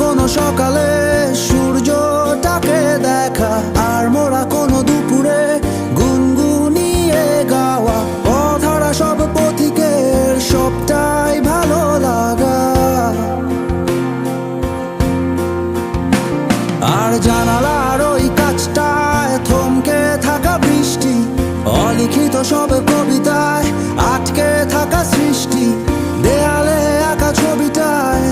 কোনো সকালে সূর্যটাকে দেখা, আর মোরা কোনো দুপুরে গুনগুনিয়ে গাওয়া অধরা সব পথিকের সবটাই ভালো লাগা। আর জানালার ওই কাছটায় থমকে থাকা বৃষ্টি, অলিখিত সব কবিতায় আটকে থাকা সৃষ্টি, দেয়ালে আঁকা ছবিটায়